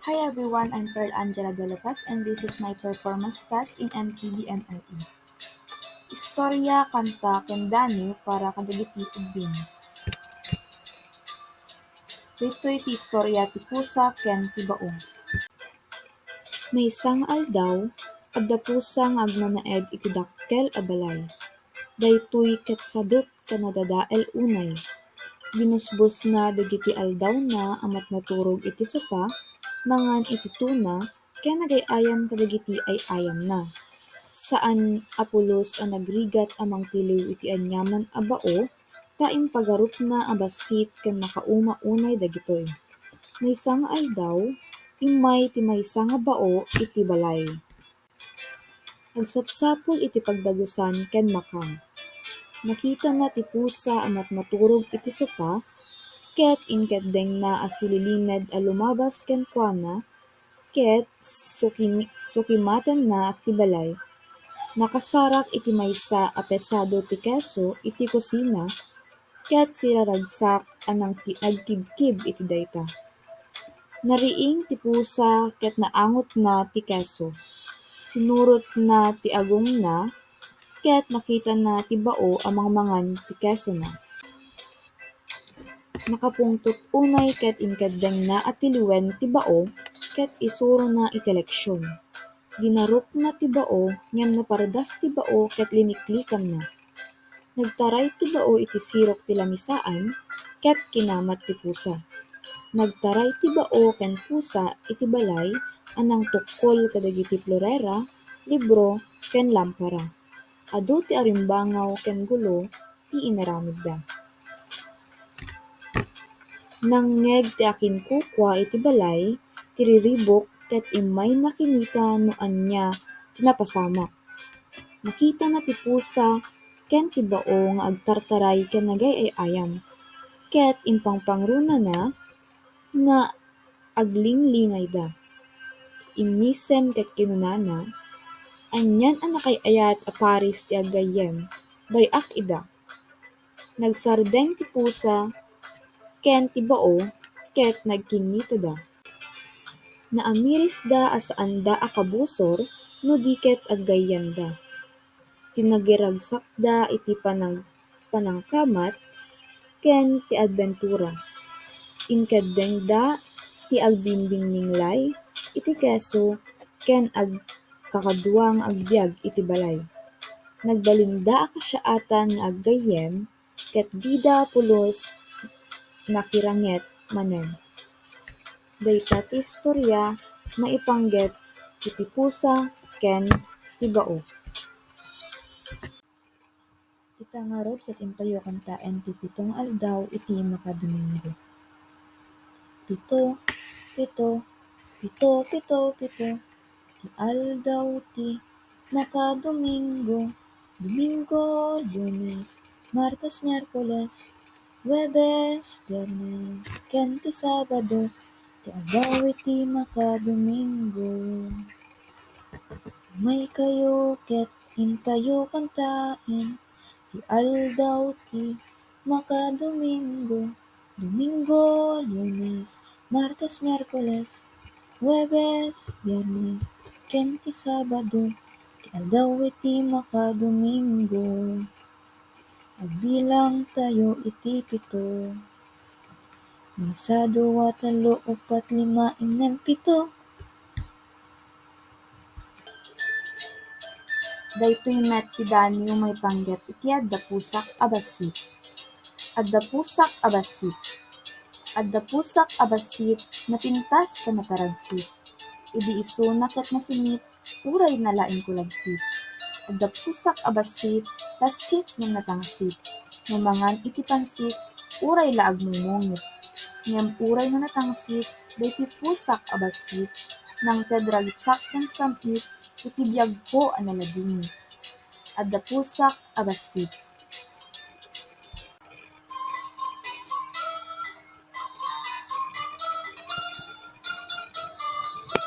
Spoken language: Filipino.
Hi everyone, I'm Pearl Angela De Lopez and this is my performance task in MTV-MLE. Istorya kanta ken Dani para kadagiti ubing. Dito'y ti istorya ti pusa ken ti baong. Maysang aldaw, adda pusa nga agnanaed iti dakkel a balay. Daytoy ket sadot ken nadadael unay. Ginusbos na dagiti aldaw na amat naturog iti sopa, mangan iti tuna, ken nagayayam kadagiti ay ayam na. Saan apulos a nagrigat amang piliw iti anyaman a bao, taing pagarup na a basit ken makauma unay dagitoy. Maysa nga aldaw, imay ti maysa nga bao iti balay. Nagsapsapul iti pagdagusan ken makam. Nakita na ti pusa amat maturog iti sopa, ket inkeddeng na a sililimed a lumabas ken kuana, ket sukimaten na ti balay. Nakasarak iti maysa a pesado ti keso iti kusina, ket siraragsak anang nagkibkib iti dayta. Nariing ti pusa ket naangot na ti keso. Sinurot na ti agong na, ket nakita na ti bao amang mangan ti keso na. Nakapungtot unay ket inkeddeng na at tiliwen ti bao, ket isuro na iti leksyon. Ginaruk na ti bao, ngem napardas ti bao ket liniklikan na. Nagtaray ti bao iti sirok ti lamisaan, ket kinamat ti pusa. Nagtaray ti bao ken pusa iti balay, anang tukkol kadagiti florera, libro, ken lampara. Adu ti arimbangaw ken gulo, ti inaramid da. Nangneg ti akin kukwa iti balay, tiriribok ket imay nakinita no anya tinapasamak. Nakita na ti pusa ken ti bao nga agtartaray ken nagayayam, ket impangpangruna na nga aglinglingay da. Inmisem ket kinunana, anyan a nakayayat a paris ti agayem, bay-ak ida. Nagsardeng ti pusa ken ti bao, ket nagkinita da. Naamiris da asaan da akabusor, no di ket agayem da. Tinagiragsak da iti panangkamat, ken ti adbentura. Inkeddeng da ti agbimbing ninglay, iti keso, ken agkakaduang agbiag iti balay. Nagbalinda akasyaatan nga aggayem, ket dida pulos nakiranget manen. Dayta ti istorya maipangget iti pusa ken ti bao. Ita ngarod ket intayo kantaen ti pitong aldaw iti makadomingo. Pito, pito, pito, pito, pito, ti aldaw ti makadomingo. Domingo, Lunes, Martes, Miyerkules, Huwebes, Biyernes, ken ti Sabado, ti aldaw iti makadomingo. May kayo ket intayo kantaen, ti aldaw ti makadomingo. Domingo, Lunes, Martes, Miyerkules, Huwebes, Biyernes, ken ti Sabado, ti aldaw iti makadomingo. Agbilang tayo iti pito. Maysa, dua, talo, upat, lima, ennem, pito. Daytoy met ti Dani umay panggep iti adda pusak a basit. Adda pusak a basit. Adda pusak a basit, napintas ken nataragsit. Idi isu na ket nasingit, uray na laeng kulagtit. Adda pusak a basit, tasit ngem natangsit. Mamangan iti pansit, uray la agmumungit. Ngem uray nga natangsit, daytoy pusak a basit, nangted ragsak ken samit, iti biag po a naladingit. Adda pusak a basit.